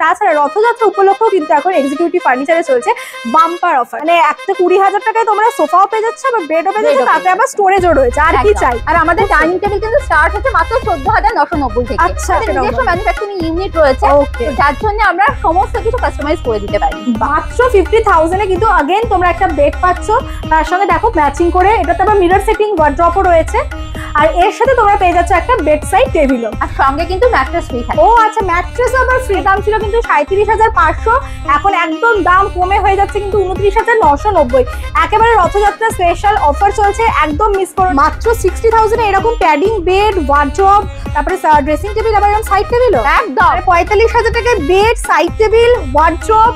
তাছাড়া রথযাত্রা উপলক্ষেও কিন্তু এখন এক্সিকিউটিভ ফার্নিচারে চলছে বাম্পার অফার, মানে একটা 20,000 টাকায় তোমরা সোফাও পেয়ে যাচ্ছ, আবার বেডও পেয়ে যাচ্ছ, তাতে আবার স্টোরেজও রয়েছে। আর কি চাই? আর আমাদের ডাইনিং টেবিল কিন্তু স্টার্ট হচ্ছে মাত্র 14,990 থেকে। আচ্ছা, নিজস্ব ম্যানুফ্যাকচারিং ইউনিট রয়েছে, যার জন্য আমরা সমস্ত কিছু কাস্টমাইজ করে দিতে পারি। মাত্র 50,000 এ কিন্তু अगेन তোমরা একটা বেড পাচ্ছ, তার সঙ্গে দেখো ম্যাচিং করে এটাতে আবার মিরর সেটিং ওয়ার্ড্রপও রয়েছে, আর এর সাথে তোমরা পেয়ে যাচ্ছ একটা বেড সাইড টেবিলও, আর সঙ্গে কিন্তু ম্যাট্রেস ফ্রি থাকে। ও আচ্ছা, ম্যাট্রেস আবার ফ্রি। দাম ছিল কিন্তু 37,500, এখন একদম দাম কমে হয়ে যাচ্ছে কিন্তু 29,990। একেবারে রথযাত্রা স্পেশাল অফার চলছে, একদম মিস করো। মাত্র 60,000 এ এরকম প্যাডিং বেড, ওয়ার্ড্রপ, তারপরে ড্রেসিং টেবিল, আবার এরকম সাইড টেবিলও একদম। 45,000 টাকায় bed, side table, wardrobe,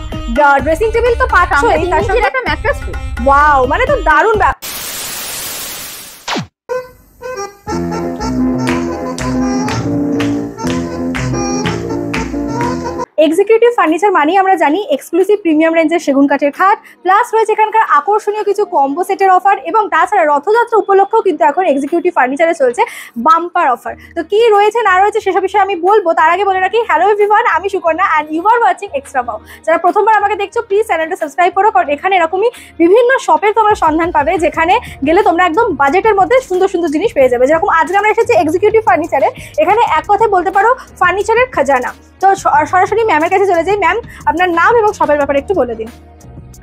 dressing table তো পাচ্ছই, তার সঙ্গে একটা ম্যাট্রেস ফ্রি। ওয়াও, মানে তো দারুণ ব্যাপার। এক্সিকিউটিভ ফার্নিচার মানেই আমরা জানি এক্সক্লুসিভ প্রিমিয়াম রেঞ্জের সেগুন কাঠের খাট, প্লাস রয়েছে এখানকার আকর্ষণীয় কিছু কম্বো সেটের অফার, এবং তাছাড়া রথযাত্রা উপলক্ষেও কিন্তু এখন এক্সিকিউটিভ ফার্নিচারে চলছে বাম্পার অফার। তো কি রয়েছে না রয়েছে সেসব বিষয়ে আমি বলবো, তার আগে বলে রাখি হ্যালো এভরিওয়ান, আমি Sukanya and you are watching extra বাও। যারা প্রথমবার আমাকে দেখছো প্লিজ চ্যানেলটা সাবস্ক্রাইব করো, কারণ এখানে এরকমই বিভিন্ন শপের তোমরা সন্ধান পাবে, যেখানে গেলে তোমরা একদম বাজেটের মধ্যে সুন্দর সুন্দর জিনিস পেয়ে যাবে। যেরকম আজকে আমরা এসেছি এক্সিকিউটিভ ফার্নিচারে, এখানে এক কথায় বলতে পারো ফার্নিচারের খাজানা। তো সরাসরি ম্যামের কাছে চলে যাই। ম্যাম, আপনার নাম এবং শপের ব্যাপারে একটু বলে দিন।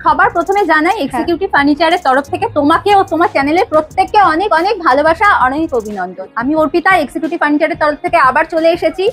সবার প্রথমে জানাই এক্সিকিউটিভ ফার্নিচারের তরফ থেকে তোমাকে ও তোমার চ্যানেলের প্রত্যেককে অনেক অনেক ভালোবাসা, অনেক অভিনন্দন। আমি অর্পিতা, এক্সিকিউটিভ ফার্নিচারের তরফ থেকে আবার চলে এসেছি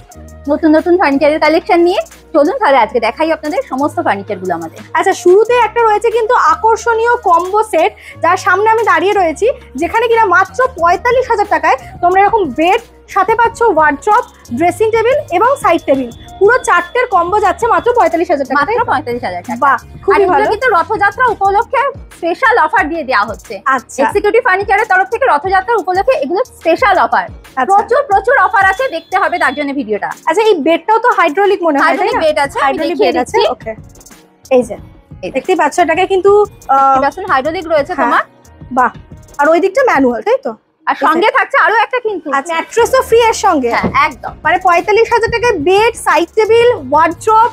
নতুন নতুন ফার্নিচারের কালেকশন নিয়ে। চলুন তাহলে আজকে দেখাই আপনাদের সমস্ত ফার্নিচারগুলো আমাদের। আচ্ছা, শুরুতে একটা রয়েছে কিন্তু আকর্ষণীয় কম্বো সেট, যার সামনে আমি দাঁড়িয়ে রয়েছি, যেখানে কিনা মাত্র 45,000 টাকায় তোমরা এরকম বেড, সাথে পাচ্ছ ওয়ার্ড্রপ, ড্রেসিং টেবিল এবং সাইড টেবিল, পুরো চারটের কম্বো যাচ্ছে মাত্র 45,000 টাকা। মাত্র 45,000 টাকা। বাহ, খুবই ভালো। কিন্তু রথযাত্রা উপলক্ষে স্পেশাল অফার দিয়ে দেওয়া হচ্ছে। আচ্ছা, এক্সিকিউটিভ ফার্নিচারের তরফ থেকে রথযাত্রা উপলক্ষে এগুলো স্পেশাল অফার। প্রচুর অফার আছে, দেখতে হবে তার জন্য ভিডিওটা। আচ্ছা, এই বেডটাও তো হাইড্রোলিক মনে হয়, হাইড্রোলিক বেড আছে, হাইড্রোলিক বেড আছে। ওকে, এই যে দেখতেই পাচ্ছ, এটাকে কিন্তু হাইড্রোলিক রয়েছে তোমার। বাহ, আর ওই দিকটা ম্যানুয়াল, তাই তো? আর সঙ্গে থাকছে আরো একটা কিন্তু ম্যাট্রেসও ফ্রি এর সঙ্গে। হ্যাঁ, একদম। মানে 45,000 টাকায় bed, side table, wardrobe,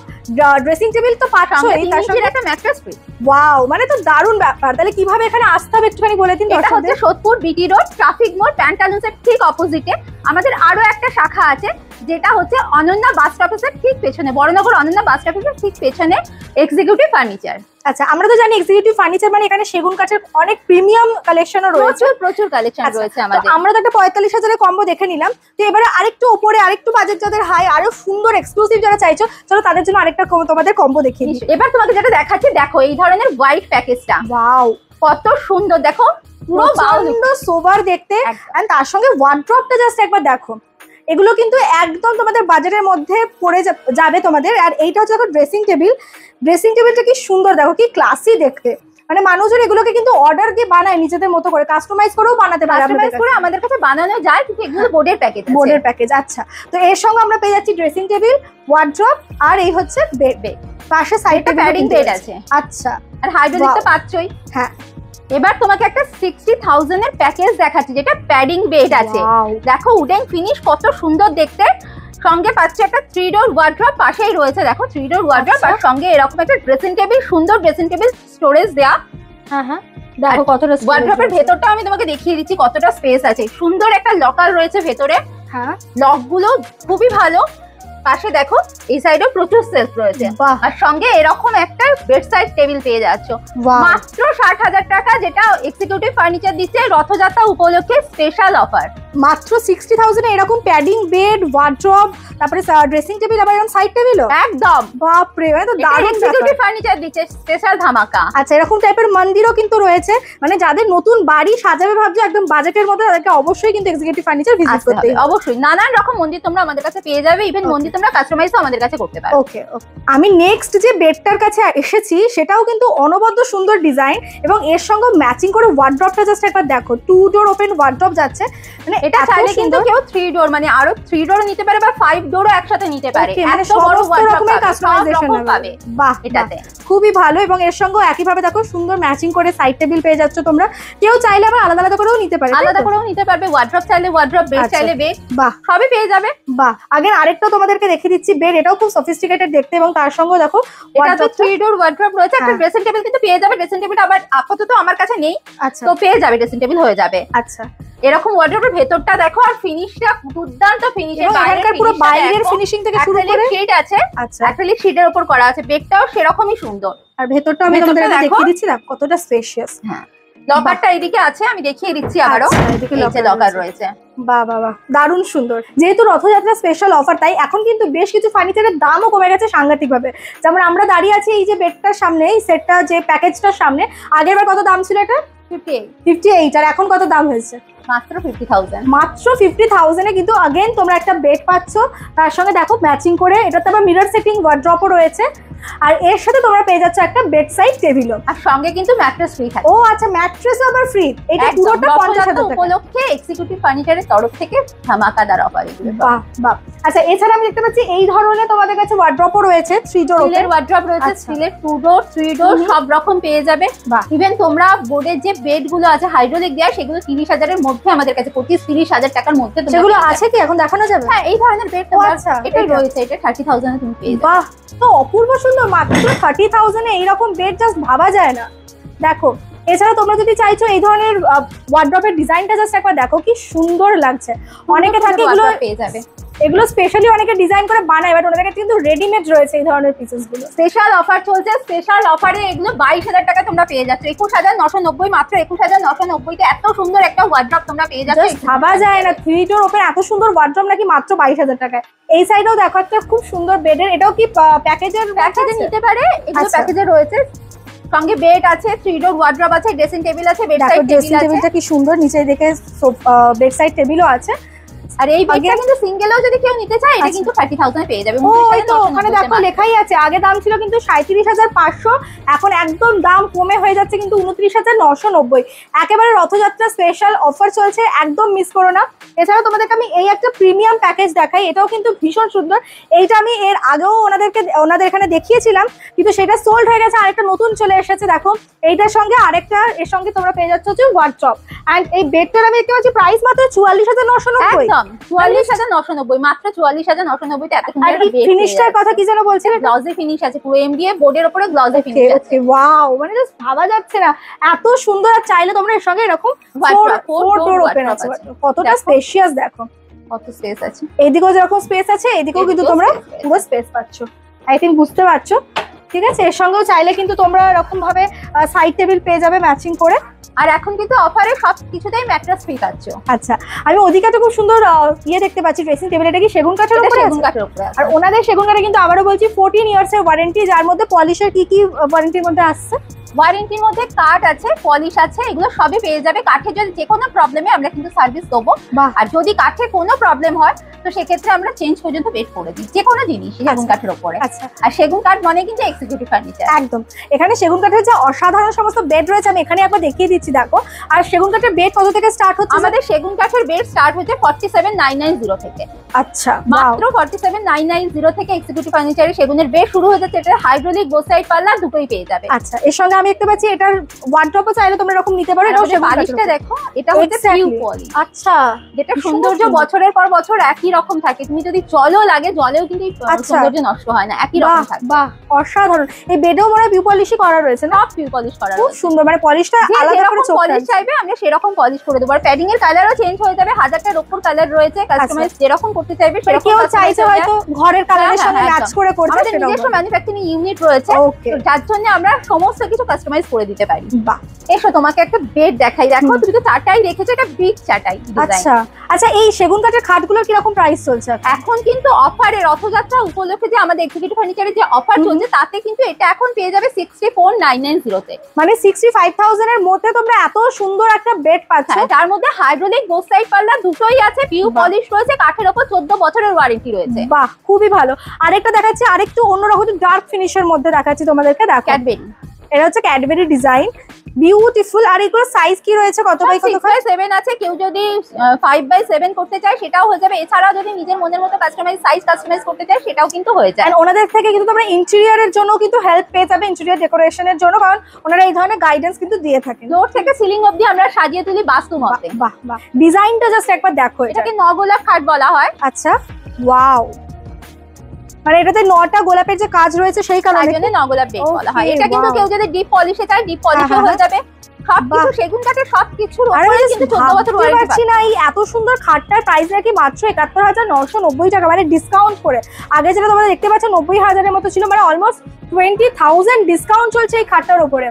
dressing table তো পাচ্ছই, তার সঙ্গে একটা ম্যাট্রেস ফ্রি। ওয়াও, মানে তো দারুণ ব্যাপার। তাহলে কিভাবে এখানে আসতে হবে একটুখানি বলে দিন। এটা হচ্ছে সোদপুর বিটি রোড, ট্রাফিক মোড়, প্যান্টালুন্সের ঠিক অপোজিটে। আমাদের আরো একটা শাখা আছে, যেটা হচ্ছে অনন্যা বাস স্টপেজের ঠিক পেছনে, বড়নগর অনন্যা বাস স্টপেজের ঠিক পেছনে এক্সিকিউটিভ ফার্নিচার। আচ্ছা, আমরা তো জানি এক্সিকিউটিভ ফার্নিচার মানে এখানে সেগুন কাঠের অনেক প্রিমিয়াম কালেকশনও রয়েছে, প্রচুর কালেকশন রয়েছে আমাদের। আমরা তো একটা 45,000 কম্বো দেখে নিলাম, তো এবারে আরেকটু উপরে, আরেকটু বাজেট যাদের হাই, আরো সুন্দর এক্সক্লুসিভ যারা চাইছো, চলো তাদের জন্য আরেকটা তোমাদের কম্বো দেখিয়ে দিই। এবার তোমাকে যেটা দেখাচ্ছি, দেখো এই ধরনের হোয়াইট প্যাকেজটা। ওয়াও, কত সুন্দর, দেখো পুরো সুন্দর সোবার দেখতে, এন্ড তার সঙ্গে ওয়ার্ড্রপটা জাস্ট একবার দেখো। এগুলো কিন্তু একদম তোমাদের বাজেটের মধ্যে পড়ে যাবে তোমাদের। আর এইটা হচ্ছে দেখো ড্রেসিং টেবিল, ড্রেসিং টেবিলটা কি সুন্দর, দেখো কি ক্লাসি দেখতে। মানে মানুষজন এগুলোকে কিন্তু অর্ডার দিয়ে বানায় নিজেদের মতো করে, কাস্টমাইজ করেও বানাতে পারে, আমাদের কাছে বানানো যায়, কিন্তু এগুলো বোর্ডের প্যাকেজ। বোর্ডের প্যাকেজ। আচ্ছা, তো এর সঙ্গে আমরা পেয়ে যাচ্ছি ড্রেসিং টেবিল, ওয়ার্ড্রপ, আর এই হচ্ছে বেড, পাশে সাইডে প্যাডিং বেড আছে। আচ্ছা, আর হাইড্রোলিকটা পাচ্ছই। হ্যাঁ, এবার তোমাকে একটা 60,000 এর প্যাকেজ দেখাচ্ছি, যেটা প্যাডিং বেড আছে। দেখো উডেন ফিনিশ কত সুন্দর দেখতে। সঙ্গে পাচ্ছে একটা 3 ডোর ওয়ার্ড্রপ, পাশেই রয়েছে দেখো 3 ডোর ওয়ার্ড্রপ, আর সঙ্গে এরকম একটা ড্রেসিং টেবিল, সুন্দর ড্রেসিং টেবিল স্টোরেজ দেয়া। হ্যাঁ হ্যাঁ, দেখো কতটা ওয়ার্ড্রপের ভেতরটা আমি তোমাকে দেখিয়ে দিচ্ছি কতটা স্পেস আছে। সুন্দর একটা লকার রয়েছে ভেতরে। হ্যাঁ, লকগুলো খুবই ভালো। পাশে দেখো এই সাইডে প্রচুর সেলফ রয়েছে, আর সঙ্গে এরকম একটা বেড সাইড টেবিল পেয়ে যাচ্ছ মাত্র 60,000 টাকা, যেটা এক্সিকিউটিভ ফার্নিচার দিচ্ছে রথযাত্রা উপলক্ষে স্পেশাল অফার। মাত্র 60,000 এ এরকম প্যাডিং বেড, ওয়ার্ড্রপ, তারপরে ড্রেসিং টেবিল, আবার এরকম সাইড টেবিলও। একদম, বাপ রে, মানে তো দারুণ এক্সিকিউটিভ ফার্নিচার দিচ্ছে স্পেশাল ধামাকা। আচ্ছা, এরকম টাইপের মন্দিরও কিন্তু রয়েছে, মানে যাদের নতুন বাড়ি সাজাবে ভাবছো একদম বাজেটের মধ্যে, তাদেরকে অবশ্যই কিন্তু এক্সিকিউটিভ ফার্নিচার ভিজিট করতে হবে। অবশ্যই নানান রকম মন্দির তোমরা আমাদের কাছে পেয়ে যাবে, ইভেন মন্দির তোমরা কাস্টমাইজও আমাদের কাছে করতে পারো। ওকে, আমি নেক্সট যে বেডটার কাছে এসেছি, সেটাও কিন্তু অনবদ্য সুন্দর ডিজাইন, এবং এর সঙ্গে ম্যাচিং করে ওয়ার্ড্রপটা জাস্ট একবার দেখো, 2 ডোর ওপেন ওয়ার্ড্রপ যাচ্ছে। মানে এটা চাইলে কিন্তু কেউ 3 ডোর মানে আরো 3 ডোর নিতে পারে বা 5 ডোরও একসাথে নিতে পারে, মানে এত বড় সমস্ত রকমের কাস্টমাইজেশন পাবে। বাহ, এটাতে খুবই ভালো। এবং এর সঙ্গে একই ভাবে দেখো সুন্দর ম্যাচিং করে সাইড টেবিল পেয়ে যাচ্ছ তোমরা। কেউ চাইলে আবার আলাদা আলাদা করেও নিতে পারে, আলাদা করেও নিতে পারবে, ওয়ার্ড্রপ চাইলে ওয়ার্ড্রপ, বেড চাইলে বেড, বাহ সবই পেয়ে যাবে। বাহ, আগে আরেকটা তোমাদেরকে দেখিয়ে দিচ্ছি বেড, এটাও খুব সফিস্টিকেটেড দেখতে এবং তার সঙ্গে দেখো এটাতে 3 ডোর ওয়ার্ড্রপ রয়েছে, একটা ড্রেসিং টেবিল কিন্তু পেয়ে যাবে। ড্রেসিং টেবিল আবার আপাতত আমার কাছে নেই, আচ্ছা তো পেয়ে যাবে, ড্রেসিং টেবিল হয়ে যাবে। আচ্ছা, এরকম ওয়ার্ড্রপের ভেতরটা দেখো, আর ফিনিশটা দুর্দান্ত ফিনিশ, এবং এখানকার পুরো বাইরের ফিনিশিং থেকে শুরু করে শীট আছে, আচ্ছা অ্যাকরিলিক শীটের উপর করা আছে, বেডটাও সেরকমই সুন্দর। আর ভেতরটা আমি তোমাদের দেখিয়ে দিচ্ছি না কতটা স্পেশিয়াস। হ্যাঁ, লকারটা এদিকে আছে, আমি দেখিয়ে দিচ্ছি আবারও। এদিকে লকার রয়েছে, বাহ বাহ বাহ, দারুণ সুন্দর। যেহেতু রথযাত্রা স্পেশাল অফার, তাই এখন কিন্তু বেশ কিছু ফার্নিচারের দামও কমে গেছে সাংঘাতিক ভাবে। যেমন আমরা দাঁড়িয়ে আছি এই যে বেডটার সামনে, এই সেটটা যে প্যাকেজটার সামনে, আগের বার কত দাম ছিল এটা? 58, আর এখন কত দাম হয়েছে? মাত্র 50,000। মাত্র 50,000 এ কিন্তু अगेन তোমরা একটা বেড পাচ্ছ, তার সঙ্গে দেখো ম্যাচিং করে এটাতে আবার মিরর সেটিং ওয়ার্ড্রপও রয়েছে, আর এর সাথে তোমরা পেয়ে যাচ্ছ একটা বেড সাইড টেবিলও, আর সঙ্গে কিন্তু ম্যাট্রেস ফ্রি থাকে। ও আচ্ছা, ম্যাট্রেস আবার ফ্রি। এটা পুরোটা 50,000 টাকা উপলক্ষে এক্সিকিউটিভ ফার্নিচারের তরফ থেকে ধামাকাদার অফার এগুলো। বাহ বাহ। আচ্ছা, এছাড়া আমি দেখতে পাচ্ছি এই ধরনের তোমাদের কাছে ওয়ার্ড্রপও রয়েছে, 3 ডোর স্টিলের ওয়ার্ড্রপ রয়েছে, স্টিলের 2 ডোর 3 ডোর সব রকম পেয়ে যাবে। ইভেন তোমরা বোর্ডের যে বেড গুলো আছে হাইড্রোলিক দেয়া, সেগুলো 30,000 এর মধ্যে আমাদের কাছে 25-30,000 টাকার মধ্যে সেগুলো আছে কি এখন দেখানো যাবে? হ্যাঁ, এই ধরনের বেড তোমার এটাই রয়েছে, এটা 30,000 এ তুমি পেয়ে যাবে। বাহ, তো অপূর্ব সুন্দর, মাত্র 30,000 এ এইরকম বেড জাস্ট ভাবা যায় না। দেখো, এছাড়া তোমরা যদি চাইছো এই ধরনের ওয়ার্ড্রপের ডিজাইনটা জাস্ট একবার দেখো কি সুন্দর লাগছে। অনেকে থাকে এগুলো পেয়ে যাবে, এগুলো স্পেশালি অনেকে ডিজাইন করে বানায়, বাট ওনাদের কাছে কিন্তু রেডিমেড রয়েছে এই ধরনের পিসেস গুলো। স্পেশাল অফার চলছে, স্পেশাল অফারে এগুলো 22,000 টাকা তোমরা পেয়ে যাচ্ছ। 21,990, মাত্র 21,990 তে এত সুন্দর একটা ওয়ার্ড্রপ তোমরা পেয়ে যাচ্ছ। ভাবা যায় না 3 ডোর ওপেন এত সুন্দর ওয়ার্ড্রপ নাকি মাত্র 22,000 টাকায়। এই সাইডেও দেখো একটা খুব সুন্দর বেডের, এটাও কি প্যাকেজে নিতে পারে, এগুলো প্যাকেজে রয়েছে। সঙ্গে বেড আছে, 3 ডোর ওয়ার্ড্রপ আছে, ড্রেসিং টেবিল আছে, বেড সাইড টেবিল আছে। টেবিলটা কি সুন্দর, নিচে দেখে বেড সাইড টেবিলও আছে। আর এই বেডটা কিন্তু সিঙ্গেলও যদি কেউ নিতে চায়, এটা কিন্তু 30,000 পেয়ে যাবে। ওই তো ওখানে দেখো লেখাই আছে, আগে দাম ছিল কিন্তু 37,500, এখন একদম দাম কমে হয়ে যাচ্ছে কিন্তু 29,990। একেবারে রথযাত্রা স্পেশাল অফার চলছে, একদম মিস করো না। এছাড়া তোমাদেরকে আমি এই একটা প্রিমিয়াম প্যাকেজ দেখাই, এটাও কিন্তু ভীষণ সুন্দর। এইটা আমি এর আগেও ওনাদের এখানে দেখিয়েছিলাম, কিন্তু সেটা সোল্ড হয়ে গেছে, আরেকটা নতুন চলে এসেছে। দেখো, এইটার সঙ্গে আরেকটা, এর সঙ্গে তোমরা পেয়ে যাচ্ছ হচ্ছে ওয়ার্ড্রপ। এন্ড এই বেডটার আমি দেখতে পাচ্ছি প্রাইস মাত্র 44,990। 44,990, মাত্র 44,990 তে এত সুন্দর একটা বেড। ফিনিশটার কথা কি যেন বলছিলেন? গ্লসি ফিনিশ আছে, পুরো এমডিএফ বোর্ডের উপরে গ্লসি ফিনিশ আছে। ওয়াও, মানে জাস্ট ভাবা যাচ্ছে না এত সুন্দর। আর চাইলে তোমরা এর সঙ্গে এরকম 4 ডোর ওপেন আছে, কতটা স্পেশিয়াস দেখো, কত স্পেস আছে। এদিকেও যেরকম স্পেস আছে, এদিকেও কিন্তু তোমরা পুরো স্পেস পাচ্ছ। আই থিংক বুঝতে পারছো, ঠিক আছে? এর সঙ্গেও চাইলে কিন্তু তোমরা এরকম ভাবে সাইড টেবিল পেয়ে যাবে ম্যাচিং করে। আর এখন কিন্তু অফারে সব কিছুতেই ম্যাট্রেস ফ্রি পাচ্ছ। আচ্ছা, আমি ওদিকে তো খুব সুন্দর দেখতে পাচ্ছি ড্রেসিং টেবিল, এটা কি সেগুন কাঠের উপরে? সেগুন কাঠের উপরে। আর ওনাদের সেগুন কাঠে কিন্তু আবারও বলছি 14 ইয়ার্স এর ওয়ারেন্টি, যার মধ্যে পলিশের কি কি ওয়ারেন্টির মধ্যে আসছে? ওয়ারেন্টির মধ্যে কাঠ আছে, পলিশ আছে, এগুলো সবই পেয়ে যাবে। কাঠে যদি যে কোনো প্রবলেমে আমরা কিন্তু সার্ভিস দেবো, আর যদি কাঠে কোনো প্রবলেম হয় তো সেক্ষেত্রে আমরা চেঞ্জ পর্যন্ত বেড করে দিই, যে কোনো জিনিস সেগুন কাঠের উপরে। আচ্ছা, আর সেগুন কাঠ মানে কিন্তু এক্সিকিউটিভ ফার্নিচার। একদম, এখানে সেগুন কাঠের যে অসাধারণ সমস্ত বেড রয়েছে আমি এখানে একবার দেখিয়ে দিচ্ছি। দেখো, আর সেগুন কাঠের বেড কত থেকে স্টার্ট হচ্ছে? আমাদের সেগুন কাঠের বেড স্টার্ট হচ্ছে 47,990 থেকে। আচ্ছা, মাত্র 47,990 থেকে এক্সিকিউটিভ ফার্নিচারে সেগুনের বেড শুরু হয়ে যাচ্ছে। এটা হাইড্রোলিক বোথ সাইড পাল্লা দুটোই পেয়ে যাবে। আচ্ছা, এর সঙ্গে আমি দেখতে পাচ্ছি এটার ওয়ার্ড্রপও চাইলে তোমরা এরকম নিতে পারো। এটাও সেগুন বালিশটা দেখো, এটা হচ্ছে পিউ পলি। আচ্ছা, যেটা সৌন্দর্য বছরের পর বছর একই রকম থাকে। তুমি যদি জলও লাগে, জলেও কিন্তু সৌন্দর্য নষ্ট হয় না, একই রকম থাকে। বাহ, অসাধারণ। এই বেডেও মনে হয় পিউ পলিশই করা রয়েছে না? সব পিউ পলিশ করা রয়েছে, খুব সুন্দর, মানে পলিশটা আলাদা করে চোখ পলিশ চাইবে আমরা সেরকম পলিশ করে দেবো। আর প্যাডিং এর কালারও চেঞ্জ হয়ে যাবে, 1000টার উপর কালার রয়েছে। কাস্টমাইজ যেরকম করতে চাইবে সেরকম। কেউ চাইছে হয়তো ঘরের কালারের সঙ্গে ম্যাচ করে করতে, আমাদের নিজস্ব ম্যানুফ্যাকচারিং ইউনিট রয়েছে, যার জন্য আমরা সমস্ত কিছু কাস্টমাইজ করে দিতে পারি। বাহ, এসো তোমাকে একটা বেড দেখাই। দেখো, তুমি তো চাটাই রেখেছো, এটা বিগ চাটাই। আচ্ছা আচ্ছা, এই সেগুন কাঠের খাটগুলোর কি রকম প্রাইস চলছে এখন? কিন্তু অফারে রথযাত্রা উপলক্ষে যে আমাদের এক্সিকিউটিভ ফার্নিচারের যে অফার চলছে, তাতে কিন্তু এটা এখন পেয়ে যাবে 64,990 তে। মানে 65,000 এর মধ্যে তোমরা এত সুন্দর একটা বেড পাচ্ছ। তার মধ্যে হাইড্রোলিক বোথ সাইড পাল্লা দুটোই আছে, পিউ পলিশ রয়েছে, কাঠের উপর 14 বছরের ওয়ারেন্টি রয়েছে। বাহ, খুবই ভালো। আরেকটা দেখাচ্ছি, আরেকটু অন্যরকম ডার্ক ফিনিশের মধ্যে দেখাচ্ছি তোমাদেরকে। দেখো, ক্যাডবেরি। এটা হচ্ছে ক্যাডবেরি ডিজাইন, বিউটিফুল। আর এগুলো সাইজ কি রয়েছে, কত বাই কত? 6x7 আছে, কেউ যদি 5x7 করতে চায় সেটাও হয়ে যাবে। এছাড়াও যদি নিজের মনের মতো কাস্টমাইজ করতে চায় সেটাও কিন্তু হয়ে যায়। আর ওনাদের থেকে কিন্তু তোমরা ইন্টেরিয়রের জন্য কিন্তু হেল্প পেয়ে যাবে, ইন্টেরিয়র ডেকোরেশনের জন্য, কারণ ওনারা এই ধরনের গাইডেন্স কিন্তু দিয়ে থাকেন। ফ্লোর থেকে সিলিং অবধি আমরা সাজিয়ে তুলি বাস্তু মতে। বাহ বাহ, ডিজাইনটা জাস্ট একবার দেখো। এটাকে 9 গোলাপ খাট বলা হয়। আচ্ছা, ওয়াও, মানে এটাতে 9টা গোলাপের যে কাজ রয়েছে সেই কারণে তার জন্য 9 গোলাপ বেড বলা হয়। এটা কিন্তু কেউ যদি ডিপ পলিশে চায় ডিপ পলিশও হয়ে যাবে। সবকিছু সেগুন কাঠের সবকিছুর উপরে কিন্তু 14 বছর ওয়ারেন্টি পাচ্ছি না। এই এত সুন্দর খাটটার প্রাইস নাকি মাত্র ৭১,৯৯০ টাকা, মানে ডিসকাউন্ট করে। আগে যেটা তোমরা দেখতে পাচ্ছ ৯০,০০০-এর মতো ছিল, মানে অলমোস্ট 20,000 ডিসকাউন্ট চলছে এই খাটটার উপরে।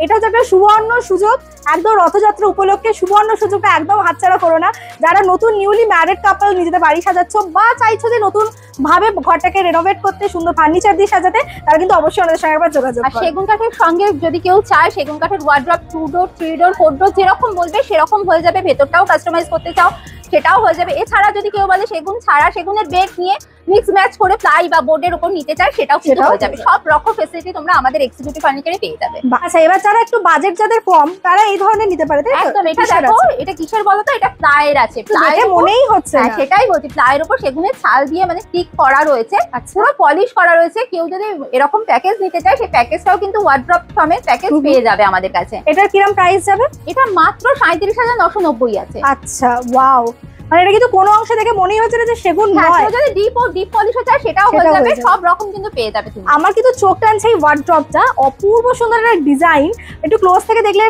এটা হচ্ছে একটা সুবর্ণ সুযোগ, একদম রথযাত্রা উপলক্ষে সুবর্ণ সুযোগটা একদম হাতছাড়া করো না। যারা নতুন নিউলি ম্যারিড কাপল নিজেদের বাড়ি সাজাচ্ছ বা চাইছো যে নতুন ভাবে ঘরটাকে রেনোভেট করতে, সুন্দর ফার্নিচার দিয়ে সাজাতে, তারা কিন্তু অবশ্যই আমাদের সঙ্গে একবার যোগাযোগ করো। আর সেগুন কাঠের সঙ্গে যদি কেউ চায় সেগুন কাঠের ওয়ার্ড্রপ 2 ডোর 3 ডোর 4 ডোর যেরকম বলবে সেরকম হয়ে যাবে। ভেতরটাও কাস্টমাইজ করতে চাও সেটাও হয়ে যাবে। এছাড়া যদি কেউ বলে সেগুন ছাড়া সেগুনের বেড নিয়ে মিক্স ম্যাচ করে প্লাই বা বোর্ডের উপর নিতে চায় সেটাও কিন্তু হয়ে যাবে। সব রকম ফ্যাসিলিটি তোমরা আমাদের এক্সিকিউটিভ ফার্নিচারে পেয়ে যাবে। আচ্ছা, এবার যারা একটু বাজেট যাদের কম তারা এই ধরনের নিতে পারে, তাই তো? একদম। এটা দেখো, এটা কিসের বলো তো? এটা প্লাইয়ের আছে। প্লাইয়ের মনেই হচ্ছে না। সেটাই বলছি, প্লাইয়ের উপর সেগুনের ছাল দিয়ে মানে স্টিক করা রয়েছে, পুরো পলিশ করা রয়েছে। কেউ যদি এরকম প্যাকেজ নিতে চায় সেই প্যাকেজটাও কিন্তু ওয়ার্ড্রপ সমেত প্যাকেজ পেয়ে যাবে আমাদের কাছে। এটার কিরকম প্রাইস যাবে? এটা মাত্র 37,990 আছে। আচ্ছা, ওয়াও, মানে এটা কিন্তু কোনো অংশে দেখে মনেই হচ্ছে না যে সেগুন নয়। যদি ডিপ পলিশ চায় সেটাও হয়ে যাবে, সব রকম কিন্তু পেয়ে যাবে তুমি। আমার কিন্তু চোখ টানছে এই ওয়ার্ড্রপটা, অপূর্ব সুন্দর একটা ডিজাইন। একটু ক্লোজ থেকে দেখলে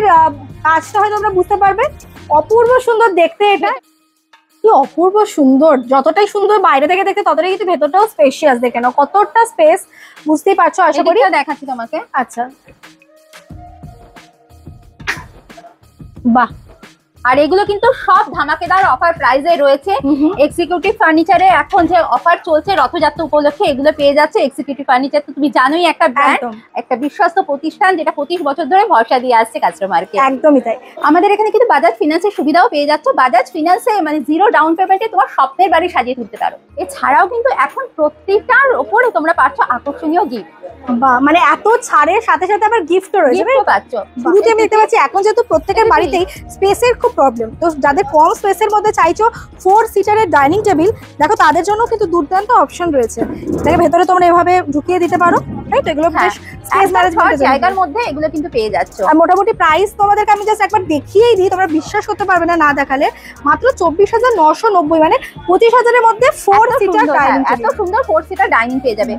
কাজটা হয়তো তোমরা বুঝতে পারবে। অপূর্ব সুন্দর দেখতে, এটা কি অপূর্ব সুন্দর। যতটাই সুন্দর বাইরে থেকে দেখতে ততটাই কিন্তু ভেতরটাও স্পেশিয়াস। দেখে নাও কতটা স্পেস, বুঝতেই পারছো আশা করি। দেখাচ্ছি তোমাকে। আচ্ছা, বাহ। আর এগুলো কিন্তু সব ধামাকেদার অফার প্রাইসে রয়েছে। এক্সিকিউটিভ ফার্নিচারে এখন যে অফার চলছে রথযাত্রা উপলক্ষে এগুলো পেয়ে যাচ্ছে। এক্সিকিউটিভ ফার্নিচার তো তুমি জানোই একটা ব্র্যান্ড, একটা বিশ্বস্ত প্রতিষ্ঠান যেটা 25 বছর ধরে ভরসা দিয়ে আসছে কাস্টমারকে। একদমই তাই। আমাদের এখানে কিন্তু বাজাজ ফিনান্সের সুবিধাও পেয়ে যাচ্ছ। বাজাজ ফিনান্সে মানে 0 ডাউন পেমেন্টে তোমার স্বপ্নের বাড়ি সাজিয়ে তুলতে পারো। এছাড়াও কিন্তু এখন প্রত্যেকটার উপরে তোমরা পাচ্ছ আকর্ষণীয় গিফট। বাহ, মানে এত ছাড়ের সাথে সাথে আবার গিফটও রয়েছে। শুরুতে আমি দেখতে পাচ্ছি এখন যেহেতু প্রত্যেকের বাড়িতেই স্পেসের খুব প্রবলেম, তো যাদের কম স্পেসের মধ্যে চাইছো 4 সিটারের ডাইনিং টেবিল, দেখো তাদের জন্য কিন্তু দুর্দান্ত অপশন রয়েছে। এটাকে ভেতরে তোমরা এভাবে ঢুকিয়ে দিতে পারো, তাই তো? এগুলো বেশ স্পেস ম্যানেজমেন্টের জায়গার মধ্যে এগুলো কিন্তু পেয়ে যাচ্ছ। আর মোটামুটি প্রাইস তোমাদেরকে আমি জাস্ট একবার দেখিয়েই দিই, তোমরা বিশ্বাস করতে পারবে না না দেখালে। মাত্র 24,990, মানে 25,000-এর মধ্যে 4 সিটার ডাইনিং টেবিল। এত সুন্দর 4 সিটার ডাইনিং পেয়ে যাবে।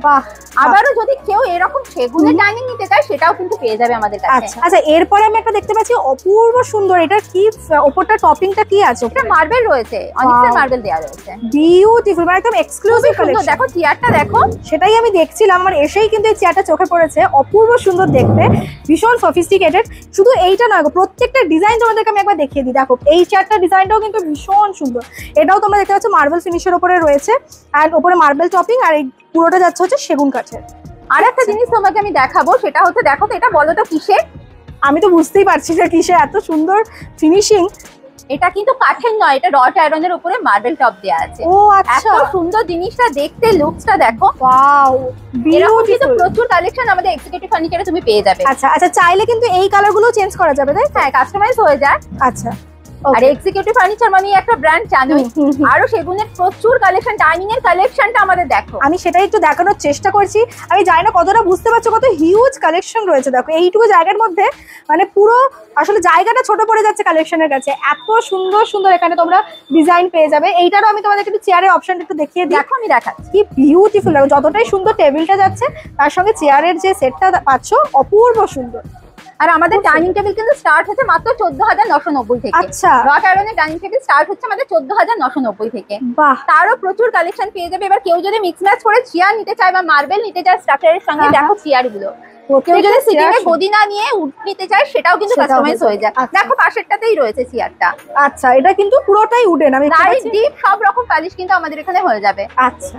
আবারও যদি কেউ এরকম সেগুনের ডাইনিং নিতে চায় সেটাও কিন্তু পেয়ে যাবে আমাদের কাছে। আচ্ছা, এরপরে আমি একটা দেখতে পাচ্ছি অপূর্ব সুন্দর। এটা কি উপরটা টপিংটা কি আছে? এটা মার্বেল রয়েছে, অনেকটা মার্বেল দেয়া রয়েছে। বিউটিফুল, মানে একদম এক্সক্লুসিভ কালেকশন। দেখো চেয়ারটা দেখো, সেটাই আমি দেখছিলাম। আমার এসেই কিন্তু এই চেয়ারটা চোখে পড়েছে, অপূর্ব সুন্দর দেখতে, ভীষণ সফিস্টিকেটেড। শুধু এইটা নয়, প্রত্যেকটা ডিজাইন তোমাদেরকে আমি একবার দেখিয়ে দিই। দেখো এই চেয়ারটার ডিজাইনটাও কিন্তু ভীষণ সুন্দর। এটাও তোমরা দেখতে পাচ্ছ মার্বেল ফিনিশের উপরে রয়েছে, আর উপরে মার্বেল টপিং, আর এই পুরোটা যাচ্ছে হচ্ছে সেগুন কাঠের। আর একটা জিনিস তোমাকে আমি দেখাবো, সেটা হচ্ছে দেখো তো, এটা বলো তো কিসের? আমি তো বুঝতেই পারছি না কিসে, এত সুন্দর ফিনিশিং। এটা কিন্তু কাঠের নয়, এটা রড আয়রনের উপরে মার্বেল টপ দেয়া আছে। ও আচ্ছা, এত সুন্দর জিনিসটা দেখতে, লুকসটা দেখো। Wow, beautiful. প্রচুর কালেকশন আমাদের এক্সিকিউটিভ ফার্নিচারে তুমি পেয়ে যাবে। আচ্ছা, চাইলে কিন্তু এই কালারগুলো চেঞ্জ করা যাবে, তাই? হ্যাঁ, কাস্টমাইজ হয়ে যায়। আচ্ছা, আর এক্সিকিউটিভ ফার্নিচার মানে একটা ব্র্যান্ড জানোই। আরো সেগুনের প্রচুর কালেকশন, ডাইনিং এর কালেকশনটা আমাদের দেখো। আমি সেটাই একটু দেখানোর চেষ্টা করছি। আমি জানি না কতটা বুঝতে পারছো, কত হিউজ কালেকশন রয়েছে। দেখো এইটুকু জায়গার মধ্যে মানে পুরো আসলে জায়গাটা ছোট পড়ে যাচ্ছে কালেকশনের কাছে। এত সুন্দর সুন্দর এখানে তোমরা ডিজাইন পেয়ে যাবে। এইটারও আমি তোমাদেরকে একটু চেয়ারের অপশনটা একটু দেখিয়ে দিই। দেখো আমি দেখাচ্ছি, কি বিউটিফুল লাগে। যতটাই সুন্দর টেবিলটা যাচ্ছে তার সঙ্গে চেয়ারের যে সেটটা পাচ্ছ অপূর্ব সুন্দর। আর আমাদের ডাইনিং টেবিল কিন্তু স্টার্ট হচ্ছে মাত্র 14,990 থেকে। আচ্ছা, রড আয়রনের ডাইনিং টেবিল স্টার্ট হচ্ছে আমাদের 14,990 থেকে। বাহ, তারও প্রচুর কালেকশন পেয়ে যাবে। এবার কেউ যদি মিক্স ম্যাচ করে চেয়ার নিতে চায় বা মার্বেল নিতে চায় স্ট্রাকচারের সঙ্গে, দেখো চেয়ার গুলো। কেউ যদি সিটিং এ গদি না নিয়ে উড নিতে চায় সেটাও কিন্তু কাস্টমাইজ হয়ে যায়। দেখো পাশেরটাতেই রয়েছে চেয়ারটা। আচ্ছা, এটা কিন্তু পুরোটাই উডেন। আমি লাইট ডিপ সব রকম পালিশ কিন্তু আমাদের এখানে হয়ে যাবে। আচ্ছা,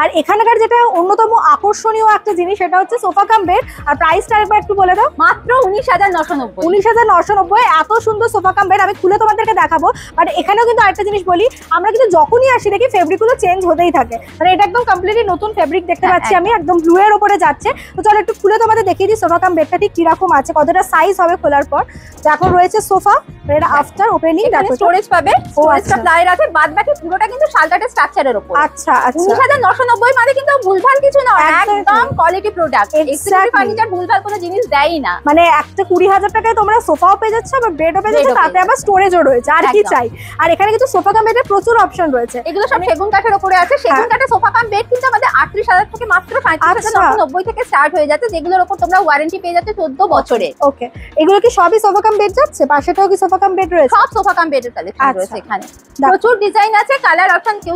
আর এখানকার যেটা অন্যতম আকর্ষণীয় একটা জিনিস সেটা হচ্ছে সোফা কাম বেড। আর প্রাইসটা একবার একটু বলে দাও। মাত্র 19,990। 19,990 এত সুন্দর সোফা কাম বেড। আমি খুলে তোমাদেরকে দেখাবো। বাট এখানেও কিন্তু আরেকটা জিনিস বলি, আমরা কিন্তু যখনই আসি দেখি ফেব্রিক গুলো চেঞ্জ হতেই থাকে। মানে এটা একদম কমপ্লিটলি নতুন ফেব্রিক দেখতে পাচ্ছি আমি, একদম ব্লু এর উপরে যাচ্ছে। তো চলো একটু খুলে তোমাদের দেখিয়ে দিই সোফা কাম বেডটা ঠিক কিরকম আছে, কতটা সাইজ হবে খোলার পর। তো এখন রয়েছে সোফা, এটা আফটার ওপেনিং দেখো স্টোরেজ পাবে, স্টোরেজটা প্লাইয়ের আছে, বাদ বাকি পুরোটা কিন্তু শালকাটের স্ট্রাকচারের উপর। আচ্ছা আচ্ছা 19,990 মানে কিন্তু ভুলভাল কিছু না, একদম কোয়ালিটি প্রোডাক্ট। এক্সিকিউটিভ ফার্নিচার ভুলভাল কোনো জিনিস দেয়ই না। মানে একটা 20,000 টাকায় তোমরা সোফাও পেয়ে যাচ্ছ, আবার বেডও পেয়ে যাচ্ছ, তাতে আবার স্টোরেজও রয়েছে, আর কি চাই। আর এখানে কিন্তু সোফা কাম বেডের প্রচুর অপশন রয়েছে। এগুলো সব সেগুন কাঠের উপরে আছে। সেগুন কাঠের সোফা কাম বেড কিন্তু আমাদের 38,000 থেকে মাত্র 37,990 থেকে স্টার্ট হয়ে যাচ্ছে, যেগুলোর উপর তোমরা ওয়ারেন্টি পেয়ে যাচ্ছে 14 বছরে। ওকে, এগুলো কি সবই সোফা কাম বেড যাচ্ছে? পাশেটাও কি সোফা কাম বেড রয়েছে? সব সোফা কাম বেডের কালেকশন রয়েছে এখানে। প্রচুর ডিজাইন আছে, কালার অপশন কেউ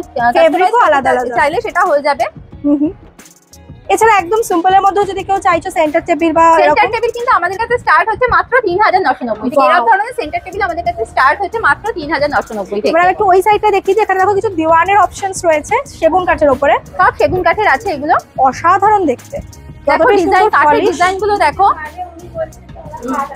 আলাদা আলাদা চাইলে সেটা হয়ে যাবে। এছাড়া একদম সিম্পলের মধ্যে যদি কেউ চাইছো সেন্টার টেবিল বা সেন্টার টেবিল কিন্তু আমাদের কাছে স্টার্ট হচ্ছে মাত্র 3,990 থেকে। এরকম ধরনের সেন্টার টেবিল আমাদের কাছে স্টার্ট হচ্ছে মাত্র 3,990 থেকে। এবার একটু ওই সাইডটা দেখি, যে এখানে দেখো কিছু দিওয়ানের অপশনস রয়েছে সেগুন কাঠের উপরে। সব সেগুন কাঠের আছে, এগুলো অসাধারণ দেখতে। দেখো ডিজাইন, কাঠের ডিজাইন গুলো দেখো,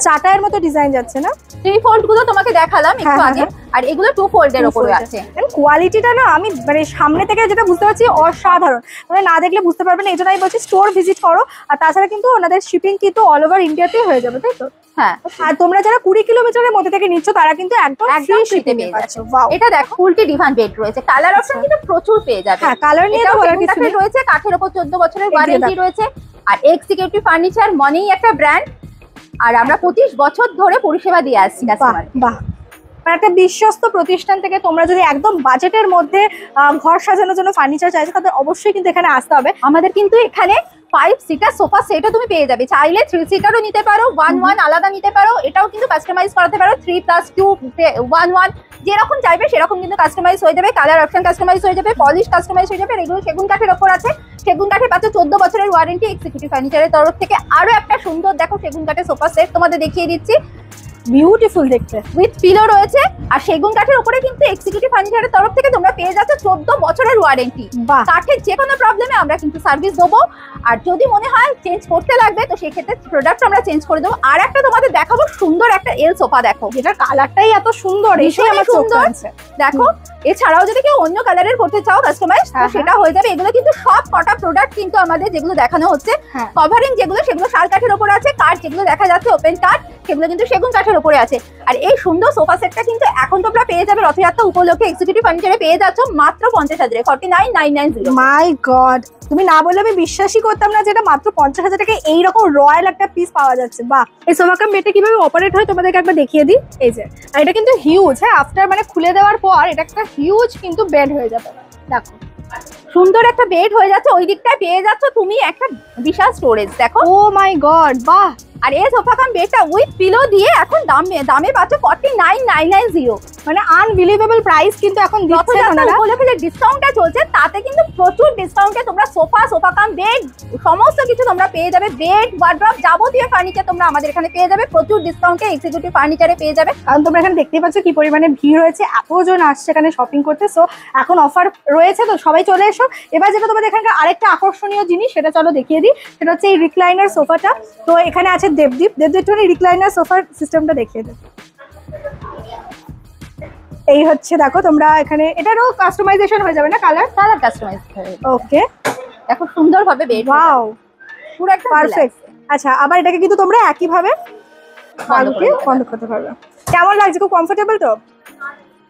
চাটায়ের মতো ডিজাইন যাচ্ছে না? 3 ফোল্ড গুলো তোমাকে দেখালাম একটু আগে, আর এগুলো 2 ফোল্ডের উপরে আছে। কোয়ালিটিটা না আমি মানে সামনে থেকে যেটা বুঝতে পারছি অসাধারণ, মানে না দেখলে বুঝতে পারবে না। এই জন্য আমি বলছি স্টোর ভিজিট করো। আর তাছাড়া কিন্তু ওনাদের শিপিং কিন্তু অল ওভার ইন্ডিয়াতেই হয়ে যাবে, তাই তো? হ্যাঁ। আর তোমরা যারা 20 কিলোমিটারের মধ্যে থেকে নিচ্ছ তারা কিন্তু একদম ফ্রি শিপিং পেয়ে যাচ্ছে। ওয়াও, এটা দেখো উল্টি ডিভান বেড রয়েছে, কালার অপশন কিন্তু প্রচুর পেয়ে যাবে। হ্যাঁ, কালার নিয়ে তো বলার কিছু নেই। রয়েছে কাঠের উপর 14 বছরের ওয়ারেন্টি রয়েছে। আর এক্সিকিউটিভ ফার্নিচার মনেই একটা ব্র্যান্ড, আর আমরা 25 বছর ধরে পরিষেবা দিয়ে আসছি কাস্টমার। বাহ, মানে একটা বিশ্বস্ত প্রতিষ্ঠান থেকে তোমরা যদি একদম বাজেটের মধ্যে ঘর সাজানোর জন্য ফার্নিচার চাইছো, তাদের অবশ্যই কিন্তু এখানে আসতে হবে। আমাদের কিন্তু এখানে 5 সিটার সোফা সেটও তুমি পেয়ে যাবে, চাইলে 3 সিটারও নিতে পারো, 1 আলাদা নিতে পারো, এটাও কিন্তু কাস্টমাইজ করাতে পারো। 3+2 1 যেরকম চাইবে সেরকম কিন্তু কাস্টমাইজ হয়ে যাবে, কালার অপশন কাস্টমাইজ হয়ে যাবে, পলিশ কাস্টমাইজ হয়ে যাবে। এগুলো সেগুন কাঠের ওপর আছে, সেগুন কাঠের পাচ্ছে 14 বছরের ওয়ারেন্টি এক্সিকিউটিভ ফার্নিচারের তরফ থেকে। আরো একটা সুন্দর দেখো সেগুন কাঠের সোফা সেট তোমাদের দেখিয়ে দিচ্ছি, বিউটিফুল দেখতে, উইথ পিলো রয়েছে। আর সেগুন কাঠের উপরে কিন্তু এক্সিকিউটিভ ফার্নিচারের তরফ থেকে তোমরা পেয়ে যাচ্ছ 14 বছরের ওয়ারেন্টি। কাঠের যে কোনো প্রবলেমে আমরা কিন্তু সার্ভিস দেবো, আর যদি মনে হয় চেঞ্জ করতে লাগবে তো সেই ক্ষেত্রে প্রোডাক্ট আমরা চেঞ্জ করে দেবো। আর একটা তোমাদের দেখাবো সুন্দর একটা এল সোফা, দেখো যেটার কালারটাই এত সুন্দর, এটাই আমার সুন্দর দেখো। এছাড়াও যদি কেউ অন্য কালারের করতে চাও কাস্টমাইজ, সেটা হয়ে যাবে। এগুলো কিন্তু সব কটা প্রোডাক্ট কিন্তু আমাদের যেগুলো দেখানো হচ্ছে কভারিং যেগুলো, সেগুলো শাল কাঠের উপরে আছে। কাঠ যেগুলো দেখা যাচ্ছে ওপেন কাঠ, সেগুলো কিন্তু সেগুন কাঠের উপরে আছে। আর এই সুন্দর সোফা সেটটা কিন্তু এখন তোমরা পেয়ে যাবে রথযাত্রা উপলক্ষে এক্সিকিউটিভ ফার্নিচারে পেয়ে যাচ্ছ মাত্র 50,000 49,990। মাই গড, তুমি না বললে আমি বিশ্বাসই করতাম না যে এটা মাত্র 50,000 টাকায় এইরকম রয়্যাল একটা পিস পাওয়া যাচ্ছে। বাহ, এই সোফা কাম বেডটা কিভাবে অপারেট হয় তোমাদেরকে একবার দেখিয়ে দিই। এই যে, আর এটা কিন্তু হিউজ। হ্যাঁ, আফটার মানে খুলে দেওয়ার পর এটা একটা হিউজ কিন্তু বেড হয়ে যাবে। দেখো সুন্দর একটা বেড হয়ে যাচ্ছে, ওই দিকটায় পেয়ে যাচ্ছ তুমি একটা বিশাল স্টোরেজ। দেখো, ও মাই গড, বাহ। আর এই সোফা কাম বেডটা উইথ পিলো দিয়ে এখন দামে পাচ্ছ 49,990, মানে আনবিলিভেবল প্রাইস কিন্তু এখন দিচ্ছে ওনারা। উপলক্ষে যে ডিসকাউন্টটা চলছে তাতে কিন্তু প্রচুর ডিসকাউন্টে তোমরা সোফা কাম বেড সমস্ত কিছু তোমরা পেয়ে যাবে। বেড, ওয়ার্ড্রপ, যাবতীয় ফার্নিচার তোমরা আমাদের এখানে পেয়ে যাবে প্রচুর ডিসকাউন্টে এক্সিকিউটিভ ফার্নিচারে পেয়ে যাবে। কারণ তোমরা এখানে দেখতেই পাচ্ছ কি পরিমাণে ভিড় হয়েছে, এতজন আসছে এখানে শপিং করতে। সো এখন অফার রয়েছে, তো সবাই চলে এসো। এবার যেটা তোমাদের এখানকার আরেকটা আকর্ষণীয় জিনিস সেটা চলো দেখিয়ে দিই, সেটা হচ্ছে এই রিক্লাইনার সোফাটা। তো এখানে আছে দেবদীপ রিক্লাইনার সোফার সিস্টেমটা দেখিয়ে দেব। এই হচ্ছে দেখো তোমরা এখানে, এটারও কাস্টমাইজেশন হয়ে যাবে না? Colour customise. ওকে, দেখো সুন্দরভাবে বেড, ওয়াও, পুরো একটা পারফেক্ট। আচ্ছা, আবার এটাকে কিন্তু তোমরা একই ভাবে বন্ধ করতে পারবে। কেমন লাগছে? খুব কমফোর্টেবল তো?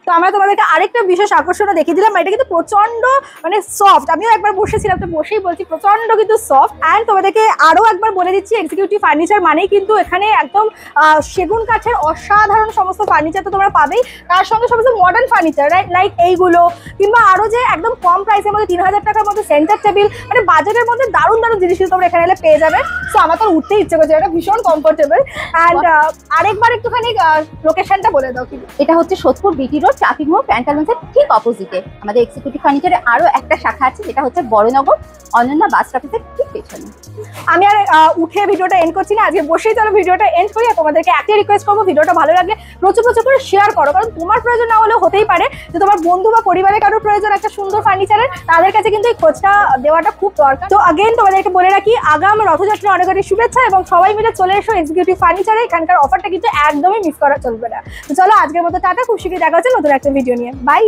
তো আমরা তোমাদেরকে আরেকটা বিশেষ আকর্ষণও দেখিয়ে দিলাম। এটা কিন্তু প্রচন্ড মানে সফট, আমিও একবার বসেছিলাম তো বসেই বলছি প্রচন্ড কিন্তু সফট। অ্যান্ড তোমাদেরকে আরো একবার বলে দিচ্ছি, এক্সিকিউটিভ ফার্নিচার মানেই কিন্তু এখানে একদম সেগুন কাঠের অসাধারণ সমস্ত ফার্নিচার তো তোমরা পাবেই, তার সঙ্গে সমস্ত মডার্ন ফার্নিচার লাইক এইগুলো, কিংবা আরো যে একদম কম প্রাইসের মধ্যে 3,000 টাকার মধ্যে সেন্টার টেবিল, মানে বাজেটের মধ্যে দারুণ দারুণ জিনিস কিন্তু তোমরা এখানে এলে পেয়ে যাবে। সো আমার তো উঠতে ইচ্ছে করছে, এটা ভীষণ কমফোর্টেবল। অ্যান্ড আরেকবার একটুখানি লোকেশনটা বলে দাও। কি এটা হচ্ছে সোদপুর বিটি রোড, ট্রাফিক মোড়, প্যান্টালুন্সের ঠিক অপোজিটে আমাদের এক্সিকিউটিভ ফার্নিচারে আরো একটা শাখা আছে, যেটা হচ্ছে বড়নগর অনন্যা বাস স্টপেজের ঠিক পেছনে। আমি আর উঠে ভিডিওটা এন্ড করছি না, আজকে বসেই চলো ভিডিওটা এন্ড করি। আর তোমাদেরকে একটাই রিকোয়েস্ট করবো, ভিডিওটা ভালো লাগলে প্রচুর করে শেয়ার করো, কারণ তোমার প্রয়োজন না হলেও হতেই পারে যে তোমার বন্ধু বা পরিবারের কারোর প্রয়োজন একটা সুন্দর ফার্নিচারের, তাদের কাছে কিন্তু এই খোঁজটা দেওয়াটা খুব দরকার। তো আগেন তোমাদেরকে বলে রাখি, আগাম রথযাত্রা অনেক অনেক শুভেচ্ছা, এবং সবাই মিলে চলে এসো এক্সিকিউটিভ ফার্নিচারে। এখানকার অফারটা কিন্তু একদমই মিস করা চলবে না। তো চলো আজকের মতো টাটা, খুব শীঘ্রই দেখা হচ্ছে নতুন একটা ভিডিও নিয়ে। বাই।